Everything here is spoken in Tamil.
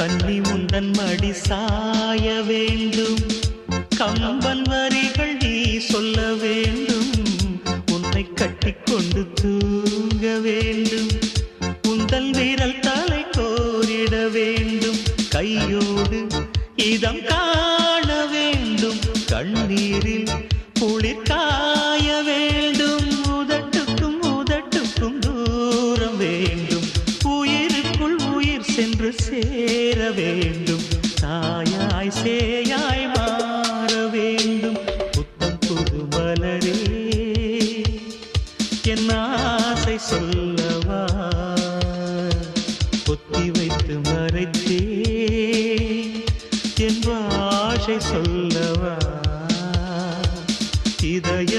கண்ணி முந்தன் மடி சாய வேண்டும், கம்பன் வரிகள் நீ சொல்ல வேண்டும், உன்னை கட்டிக்கொண்டு தூங்க வேண்டும், உந்தல் விரல் தலை கோரிட வேண்டும், கையோடு இதம் காண வேண்டும், கண்ணீரில் குளிர் காய வேண்டும், உதட்டுக்கும் உதட்டுக்கும் தூரம் வேண்டும், உயிருக்குள் உயிர் சென்று சேர வேண்டும், தாயாய் சேயாய் மாற வேண்டும். புத்தம் புது மலரே என் ஆசை சொல்லவா, பொத்தி வைத்து மறைத்தே என் பாஷை சொல்லவா, இதய